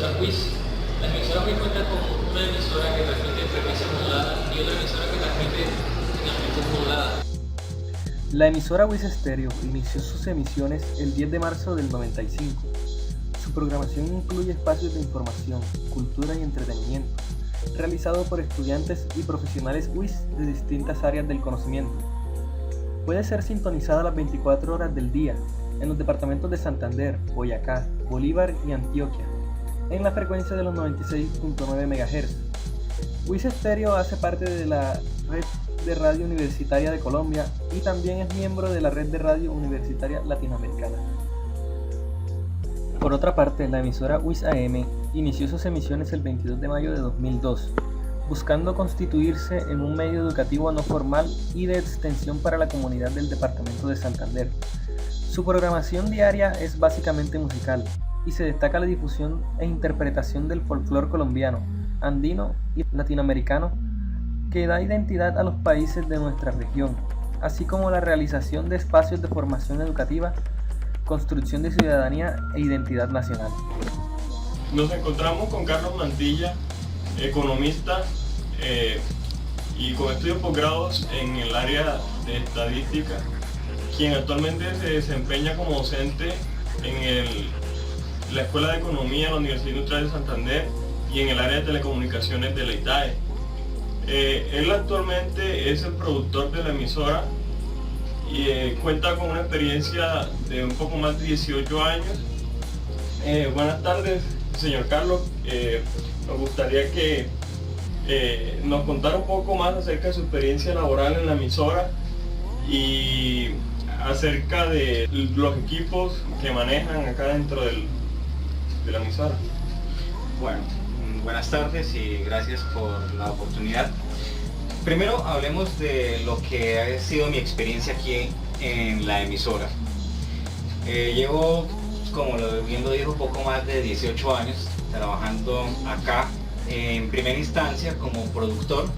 emisora WIS. La emisora WIS cuenta con una emisora que transmite en frecuencia modulada y otra emisora que transmite en amplitud modulada. La emisora WIS Stereo inició sus emisiones el 10 de marzo del 95. Su programación incluye espacios de información, cultura y entretenimiento, realizado por estudiantes y profesionales WIS de distintas áreas del conocimiento. Puede ser sintonizada las 24 horas del día en los departamentos de Santander, Boyacá, Bolívar y Antioquia, en la frecuencia de los 96.9 MHz. WIS Stereo hace parte de la Red de Radio Universitaria de Colombia y también es miembro de la Red de Radio Universitaria Latinoamericana. Por otra parte, la emisora WIS AM inició sus emisiones el 22 de mayo de 2002, buscando constituirse en un medio educativo no formal y de extensión para la comunidad del departamento de Santander. Su programación diaria es básicamente musical y se destaca la difusión e interpretación del folclore colombiano, andino y latinoamericano que da identidad a los países de nuestra región, así como la realización de espacios de formación educativa, construcción de ciudadanía e identidad nacional. Nos encontramos con Carlos Mantilla, economista y con estudios posgrados en el área de estadística, quien actualmente se desempeña como docente en la Escuela de Economía de la Universidad Industrial de Santander y en el área de telecomunicaciones de la ITAE. Él actualmente es el productor de la emisora y cuenta con una experiencia de un poco más de 18 años. Buenas tardes, señor Carlos. Nos gustaría que nos contara un poco más acerca de su experiencia laboral en la emisora y acerca de los equipos que manejan acá dentro de la emisora. Bueno, buenas tardes y gracias por la oportunidad. Primero hablemos de lo que ha sido mi experiencia aquí en la emisora. Llevo, como bien lo dijo, poco más de 18 años trabajando acá, en primera instancia como productor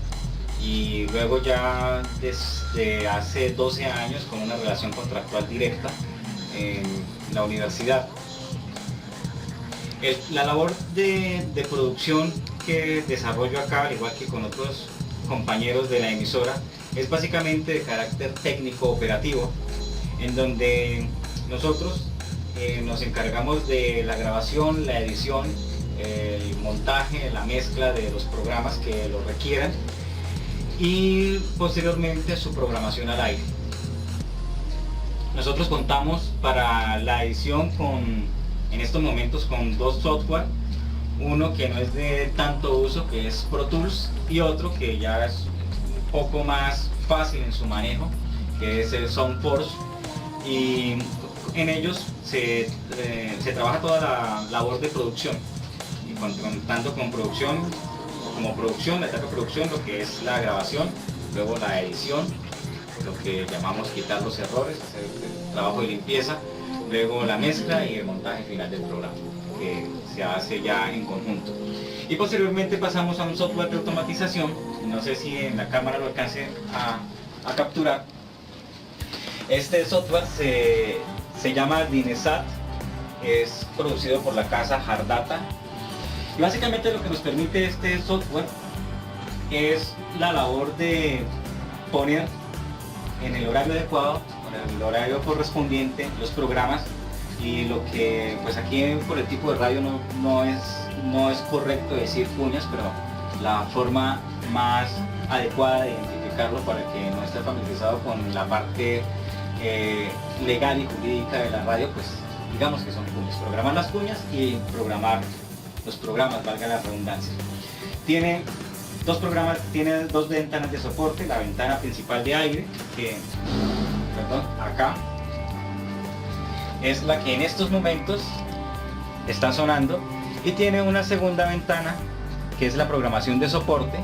y luego ya desde hace 12 años con una relación contractual directa en la universidad. La labor de producción que desarrollo acá, al igual que con otros compañeros de la emisora, es básicamente de carácter técnico operativo, en donde nosotros nos encargamos de la grabación, la edición, el montaje, la mezcla de los programas que lo requieran y posteriormente su programación al aire. Nosotros contamos para la edición en estos momentos con dos software, uno que no es de tanto uso, que es Pro Tools, y otro que ya es un poco más fácil en su manejo, que es el SoundForce, y en ellos se trabaja toda la labor de producción, y contando con producción, la etapa de producción, lo que es la grabación, luego la edición, lo que llamamos quitar los errores, hacer el trabajo de limpieza, luego la mezcla y el montaje final del programa, que se hace ya en conjunto. Y posteriormente pasamos a un software de automatización, no sé si en la cámara lo alcance a capturar. Este software se llama Dinesat, es producido por la casa Hardata. Y básicamente lo que nos permite este software es la labor de poner en el horario adecuado, en el horario correspondiente, los programas, y lo que pues aquí por el tipo de radio no es correcto decir cuñas, pero la forma más adecuada de identificarlo para que no esté familiarizado con la parte legal y jurídica de la radio, pues digamos que son cuñas, programar las cuñas y programar los programas, valga la redundancia. Tiene dos ventanas de soporte, la ventana principal de aire, que acá es la que en estos momentos está sonando, y tiene una segunda ventana que es la programación de soporte,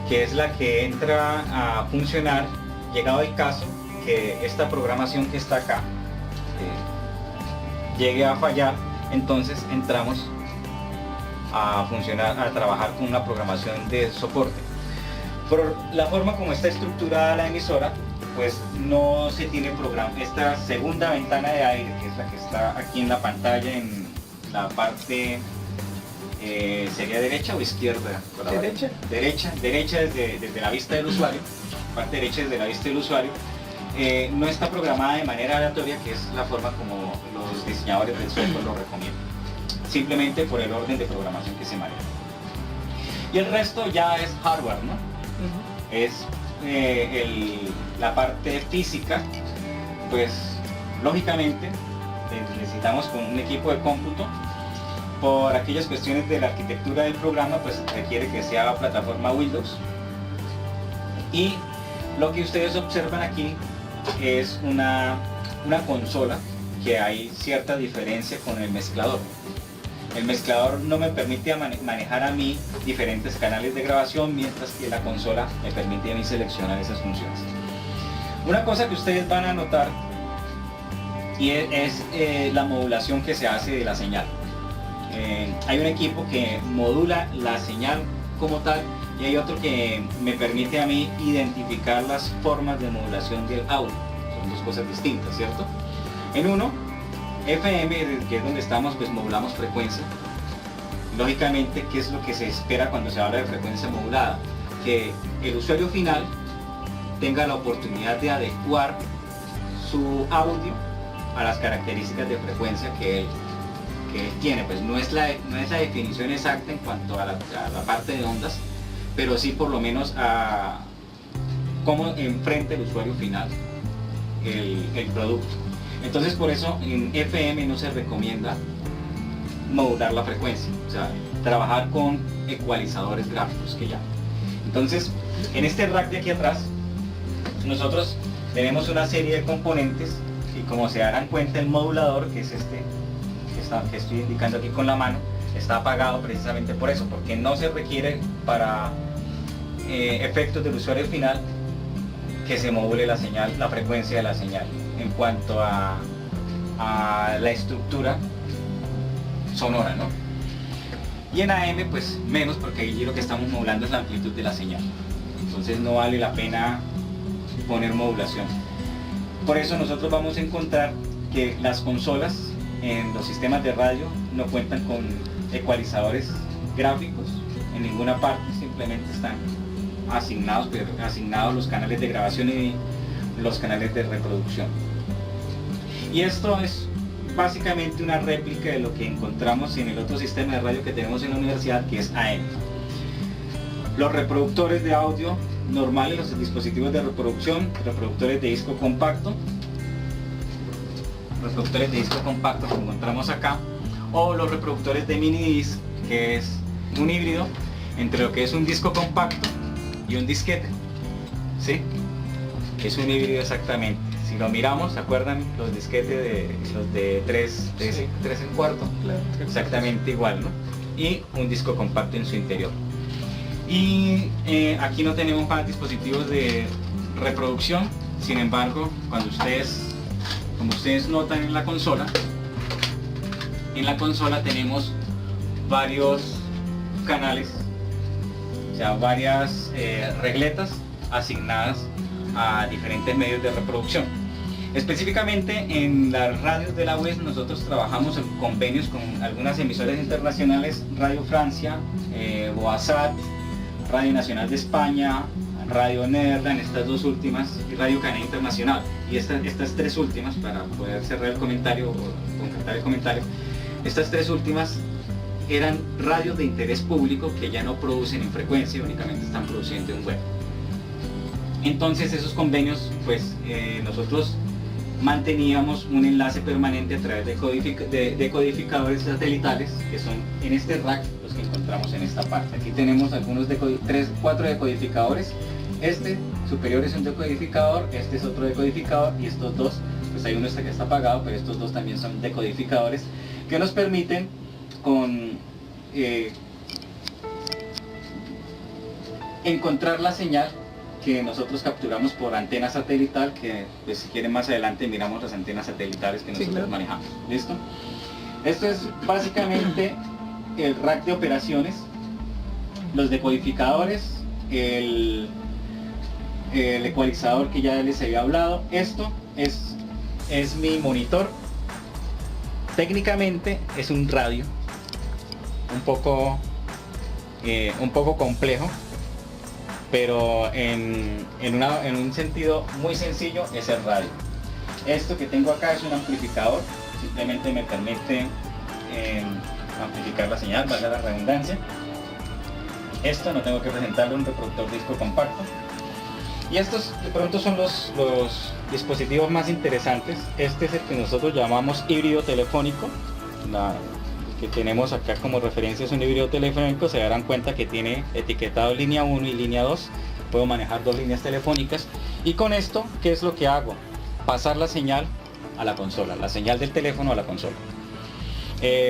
que es la que entra a funcionar llegado el caso que esta programación que está acá llegue a fallar. Entonces entramos a funcionar, a trabajar con una programación de soporte. Por la forma como está estructurada la emisora, pues no se tiene programa. Esta segunda ventana de aire, que es la que está aquí en la pantalla, en la parte ¿Sería derecha o izquierda? Derecha. Derecha desde la vista del usuario, parte derecha desde la vista del usuario. No está programada de manera aleatoria, que es la forma como los diseñadores del software lo recomiendan, simplemente por el orden de programación que se maneja. Y el resto ya es hardware, ¿no? Es la parte física, pues lógicamente necesitamos con un equipo de cómputo. Por aquellas cuestiones de la arquitectura del programa, pues requiere que sea plataforma Windows. Y lo que ustedes observan aquí es una consola que hay cierta diferencia con el mezclador. El mezclador no me permite manejar a mí diferentes canales de grabación, mientras que la consola me permite a mí seleccionar esas funciones. Una cosa que ustedes van a notar y es la modulación que se hace de la señal. Hay un equipo que modula la señal como tal y hay otro que me permite a mí identificar las formas de modulación del audio. Son dos cosas distintas, ¿cierto? En uno, FM, que es donde estamos, pues modulamos frecuencia. Lógicamente, ¿qué es lo que se espera cuando se habla de frecuencia modulada? Que el usuario final tenga la oportunidad de adecuar su audio a las características de frecuencia que él tiene. Pues no es la definición exacta en cuanto a la parte de ondas, pero sí por lo menos a cómo enfrenta el usuario final el producto. Entonces por eso en FM no se recomienda modular la frecuencia, o sea, trabajar con ecualizadores gráficos que ya. Entonces en este rack de aquí atrás nosotros tenemos una serie de componentes y como se darán cuenta, el modulador, que es este que estoy indicando aquí con la mano, está apagado precisamente por eso, porque no se requiere para efectos del usuario final que se module la señal, la frecuencia de la señal. En cuanto a la estructura sonora, ¿no? Y en AM pues menos, porque ahí lo que estamos modulando es la amplitud de la señal, entonces no vale la pena poner modulación. Por eso nosotros vamos a encontrar que las consolas en los sistemas de radio no cuentan con ecualizadores gráficos en ninguna parte, simplemente están asignados los canales de grabación y los canales de reproducción. Y esto es básicamente una réplica de lo que encontramos en el otro sistema de radio que tenemos en la universidad, que es AM. Los reproductores de audio normales, los dispositivos de reproducción, reproductores de disco compacto, que encontramos acá, o los reproductores de mini disc, que es un híbrido entre lo que es un disco compacto y un disquete, ¿sí? Es un híbrido exactamente. Si lo miramos, ¿se acuerdan los disquetes los de 3 en cuarto? Claro. Exactamente igual, ¿no? Y un disco compacto en su interior. Y aquí no tenemos más dispositivos de reproducción. Sin embargo, como ustedes notan en la consola tenemos varios canales, o sea, varias regletas asignadas a diferentes medios de reproducción. Específicamente en las radios de la UES nosotros trabajamos en convenios con algunas emisoras internacionales, Radio Francia, Boasat, Radio Nacional de España, Radio Nederland, estas dos últimas, y Radio Canadá Internacional. Y estas tres últimas, para poder cerrar el comentario o concretar el comentario, estas tres últimas eran radios de interés público que ya no producen en frecuencia, únicamente están produciendo en web. Entonces esos convenios, pues nosotros manteníamos un enlace permanente a través de codificadores satelitales, que son en este rack los que encontramos en esta parte. Aquí tenemos algunos 4 decodificadores. Este superior es un decodificador, este es otro decodificador, y estos dos, pues hay uno que está apagado, pero estos dos también son decodificadores que nos permiten encontrar la señal que nosotros capturamos por antena satelital, que pues, si quieren más adelante miramos las antenas satelitales que nosotros manejamos. ¿Listo? Esto es básicamente el rack de operaciones, los decodificadores, el ecualizador que ya les había hablado. Esto es mi monitor. Técnicamente es un radio, un poco complejo, pero en un sentido muy sencillo es el radio. Esto que tengo acá es un amplificador, simplemente me permite amplificar la señal, valga la redundancia. Esto no tengo que presentarle un reproductor disco compacto. Y estos de pronto son los dispositivos más interesantes. Este es el que nosotros llamamos híbrido telefónico. El que tenemos acá como referencia es un híbrido telefónico. Se darán cuenta que tiene etiquetado línea 1 y línea 2. Puedo manejar dos líneas telefónicas. Y con esto, ¿qué es lo que hago? Pasar la señal a la consola, la señal del teléfono a la consola.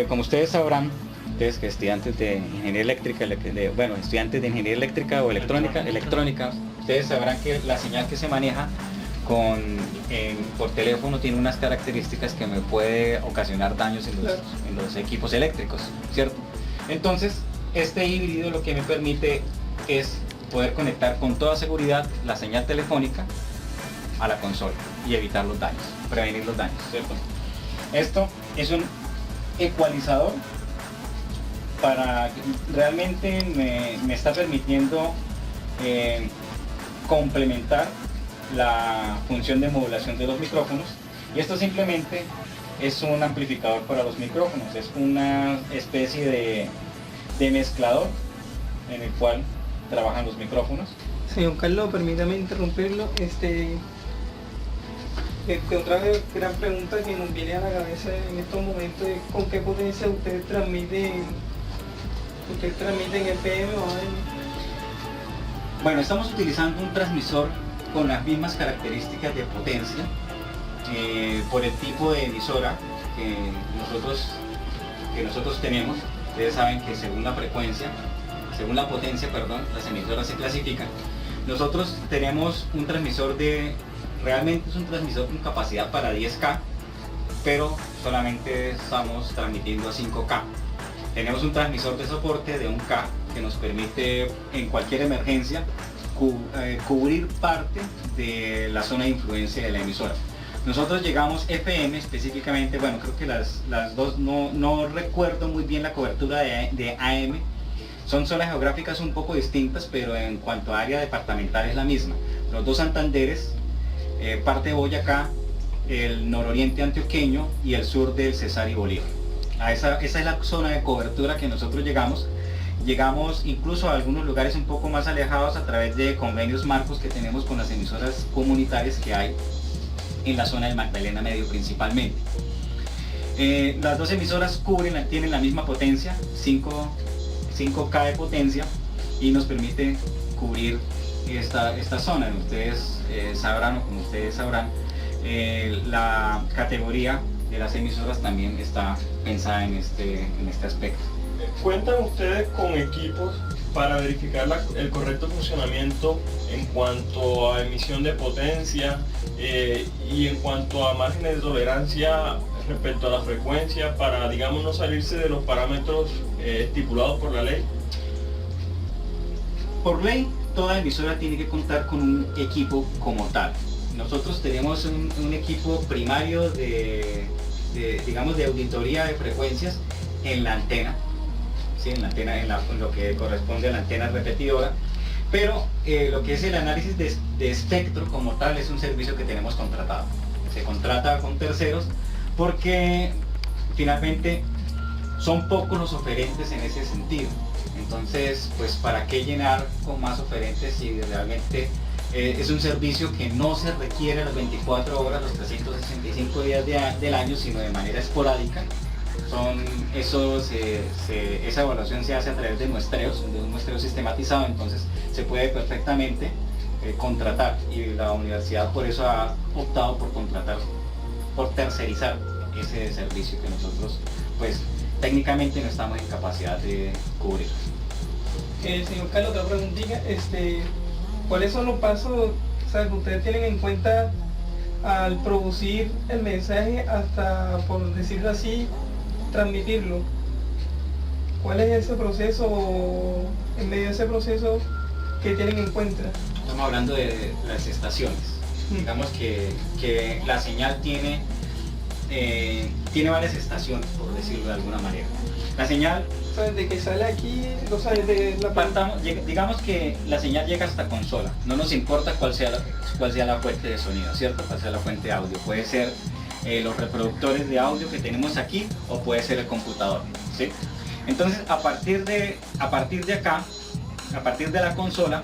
Como ustedes sabrán, ustedes que estudiantes de ingeniería eléctrica, estudiantes de ingeniería eléctrica o electrónica, ustedes sabrán que la señal que se maneja por teléfono tiene unas características que me puede ocasionar daños en los equipos eléctricos, ¿cierto? Entonces, este híbrido lo que me permite es poder conectar con toda seguridad la señal telefónica a la consola y evitar los daños, prevenir los daños, ¿cierto? Esto es un ecualizador realmente me está permitiendo complementar la función de modulación de los micrófonos, y esto simplemente es un amplificador para los micrófonos, es una especie de mezclador en el cual trabajan los micrófonos. Señor Carlos, permítame interrumpirlo. Otra gran pregunta que nos viene a la cabeza en estos momentos es ¿con qué potencia ustedes transmiten FM o AM? Bueno, estamos utilizando un transmisor con las mismas características de potencia por el tipo de emisora que nosotros tenemos. Ustedes saben que según la potencia, las emisoras se clasifican. Nosotros tenemos un transmisor realmente es un transmisor con capacidad para 10K, pero solamente estamos transmitiendo a 5K. Tenemos un transmisor de soporte de 1K que nos permite en cualquier emergencia cubrir parte de la zona de influencia de la emisora. Nosotros llegamos FM específicamente, bueno, creo que las dos, no recuerdo muy bien la cobertura de AM. Son zonas geográficas un poco distintas, pero en cuanto a área departamental es la misma. Los dos Santanderes, parte de Boyacá, el nororiente antioqueño y el sur del Cesar y Bolívar. Esa es la zona de cobertura que nosotros llegamos. Llegamos incluso a algunos lugares un poco más alejados a través de convenios marcos que tenemos con las emisoras comunitarias que hay en la zona del Magdalena Medio principalmente. Las dos emisoras tienen la misma potencia, 5K de potencia, y nos permite cubrir esta zona. Ustedes sabrán, o como ustedes sabrán, la categoría de las emisoras también está pensada en este aspecto. ¿Cuentan ustedes con equipos para verificar el correcto funcionamiento en cuanto a emisión de potencia y en cuanto a márgenes de tolerancia respecto a la frecuencia para, digamos, no salirse de los parámetros estipulados por la ley? Por ley, toda emisora tiene que contar con un equipo como tal. Nosotros tenemos un equipo primario de auditoría de frecuencias en la antena, ¿sí? En lo que corresponde a la antena repetidora, pero lo que es el análisis de espectro como tal es un servicio que tenemos contratado. Se contrata con terceros porque finalmente son pocos los oferentes en ese sentido. Entonces, pues para qué llenar con más oferentes si realmente es un servicio que no se requiere las 24 horas, los 365 días del año, sino de manera esporádica. Esa evaluación se hace a través de un muestreo sistematizado, entonces se puede perfectamente contratar, y la universidad por eso ha optado por tercerizar ese servicio que nosotros pues técnicamente no estamos en capacidad de cubrir. Señor Carlos, otra preguntita, ¿cuáles son los pasos que ustedes tienen en cuenta al producir el mensaje hasta, por decirlo así, transmitirlo? ¿Cuál es ese proceso, en medio de ese proceso, que tienen en cuenta? Estamos hablando de las estaciones. Digamos que la señal tiene varias estaciones, por decirlo de alguna manera. La señal sea, desde que sale aquí, o sea, desde la Digamos que la señal llega hasta consola. No nos importa cuál sea la fuente de sonido, ¿cierto? Cuál sea la fuente de audio. Puede ser los reproductores de audio que tenemos aquí o puede ser el computador, ¿sí? Entonces, a partir de acá, a partir de la consola,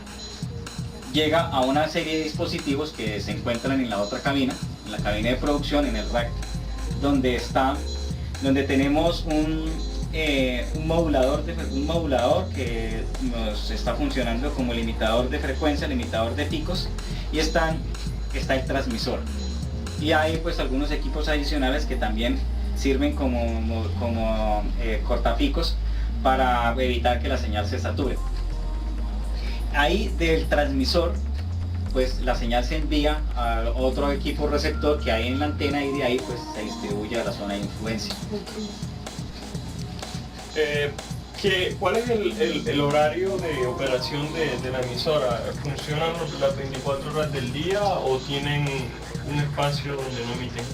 llega a una serie de dispositivos que se encuentran en la otra cabina, en la cabina de producción, en el rack, donde tenemos un modulador que nos está funcionando como limitador de frecuencia, limitador de picos, y está el transmisor. Y hay pues algunos equipos adicionales que también sirven como cortapicos para evitar que la señal se sature. Ahí del transmisor, pues la señal se envía a otro equipo receptor que hay en la antena y de ahí pues se distribuye a la zona de influencia. ¿Cuál es el horario de operación de la emisora? ¿Funcionan las 24 horas del día o tienen un espacio donde no emiten?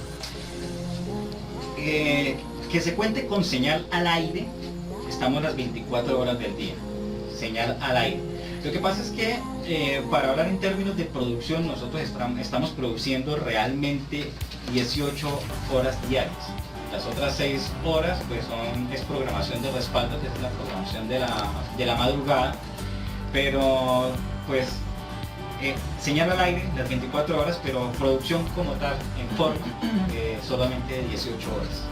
Que se cuente con señal al aire, estamos las 24 horas del día, señal al aire. Lo que pasa es que, para hablar en términos de producción, nosotros estamos produciendo realmente 18 horas diarias. Las otras 6 horas pues es programación de respaldo, que es la programación de la madrugada, pero pues señal al aire las 24 horas, pero producción como tal, en forma, solamente 18 horas.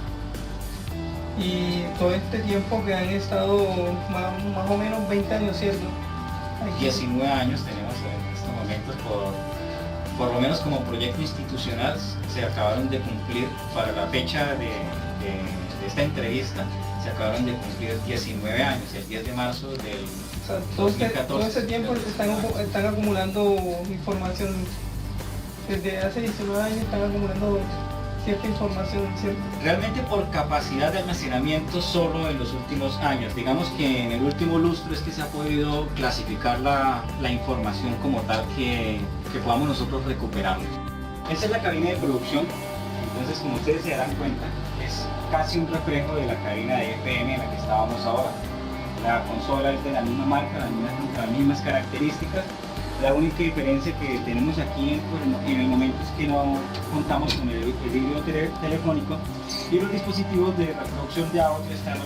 Y todo este tiempo que han estado más o menos 20 años, ¿cierto? 19 años tenemos en estos momentos, por lo menos como proyecto institucional, se acabaron de cumplir, para la fecha de esta entrevista, se acabaron de cumplir 19 años, el 10 de marzo del 2014. Todo ese tiempo están acumulando información, desde hace 19 años están acumulando cierta información, ¿cierto? Realmente por capacidad de almacenamiento solo en los últimos años. Digamos que en el último lustro es que se ha podido clasificar la información como tal que podamos nosotros recuperarlo. Esta es la cabina de producción, entonces como ustedes se darán cuenta, es casi un reflejo de la cabina de FM en la que estábamos ahora. La consola es de la misma marca, las mismas características. La única diferencia que tenemos aquí en el momento es que no contamos con el vidrio telefónico y los dispositivos de reproducción de audio están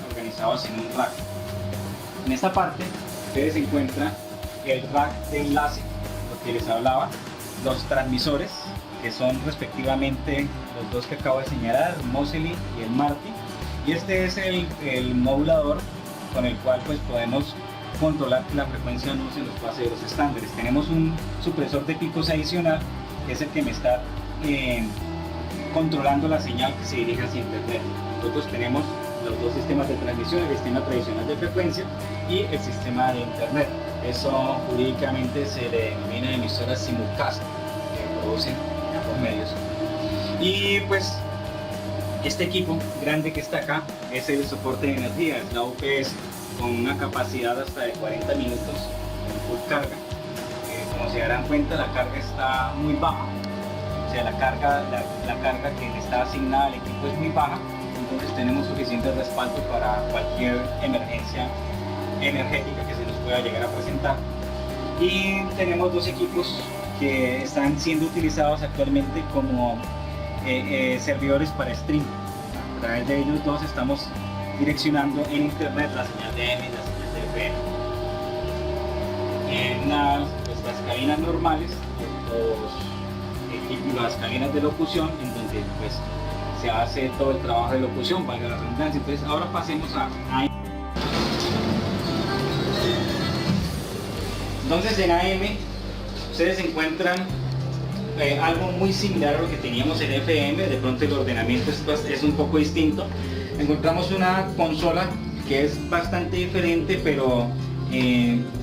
organizados en un rack. En esta parte ustedes encuentran el rack de enlace, lo que les hablaba, los transmisores, que son respectivamente los dos que acabo de señalar, el Moseley y el Marti, y este es el modulador con el cual pues podemos controlar que la frecuencia no se nos pase de los estándares. Tenemos un supresor de picos adicional, que es el que me está controlando la señal que se dirige hacia internet. Nosotros tenemos los dos sistemas de transmisión, el sistema tradicional de frecuencia y el sistema de internet. Eso jurídicamente se le denomina emisoras simulcast, que producen ambos medios. Y pues este equipo grande que está acá es el soporte de energía, es la UPS, con una capacidad hasta de 40 minutos en full carga. Como se darán cuenta, la carga está muy baja, o sea, la carga que le está asignada al equipo es muy baja, entonces tenemos suficiente respaldo para cualquier emergencia energética que se nos pueda llegar a presentar. Y tenemos dos equipos que están siendo utilizados actualmente como servidores para stream. A través de ellos dos estamos direccionando en internet la señal de AM y la señal de FM. En las cabinas normales, las cabinas de locución, en donde pues se hace todo el trabajo de locución, valga la redundancia. Entonces ahora pasemos a AM. Entonces en AM ustedes encuentran algo muy similar a lo que teníamos en FM, de pronto el ordenamiento es un poco distinto. Encontramos una consola que es bastante diferente, pero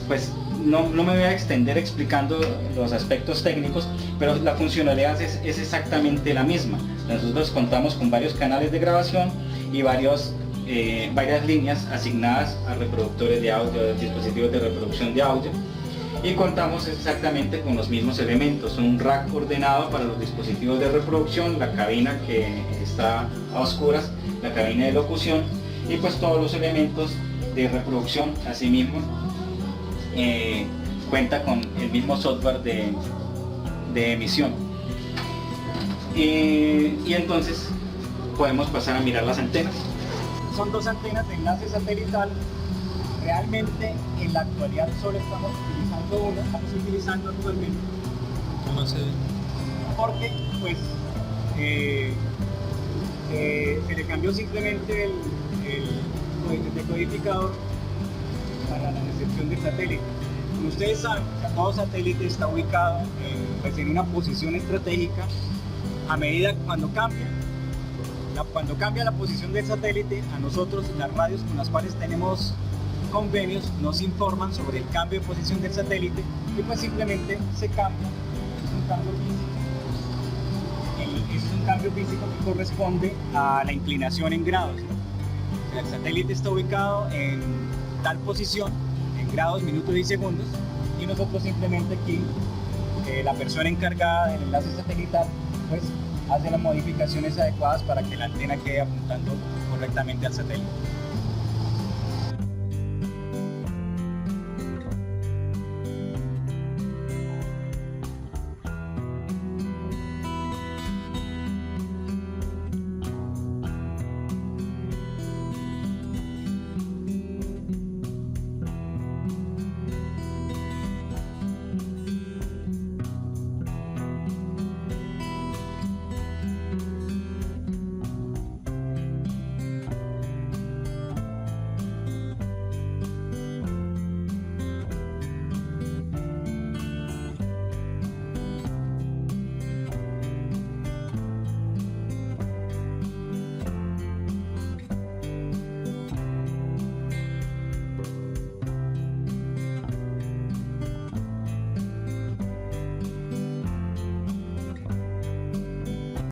pues no me voy a extender explicando los aspectos técnicos, pero la funcionalidad es exactamente la misma. Nosotros contamos con varios canales de grabación y varias líneas asignadas a reproductores de audio, dispositivos de reproducción de audio, y contamos exactamente con los mismos elementos: un rack ordenado para los dispositivos de reproducción, la cabina que está a oscuras, la cabina de locución, y pues todos los elementos de reproducción, asimismo, cuenta con el mismo software de emisión. Y entonces podemos pasar a mirar las antenas. Son dos antenas de enlace satelital. Realmente en la actualidad solo estamos utilizando una, estamos utilizando actualmente. ¿Cómo se ve? Porque pues se le cambió simplemente el decodificador para la recepción del satélite. Como ustedes saben, todo satélite está ubicado pues en una posición estratégica. A medida que cuando cambia la posición del satélite, a nosotros las radios con las cuales tenemos convenios nos informan sobre el cambio de posición del satélite y pues simplemente se cambia. Es un cambio físico. Es un cambio físico que corresponde a la inclinación en grados. O sea, el satélite está ubicado en tal posición, en grados, minutos y segundos, y nosotros simplemente aquí, la persona encargada del enlace satelital, pues hace las modificaciones adecuadas para que la antena quede apuntando correctamente al satélite.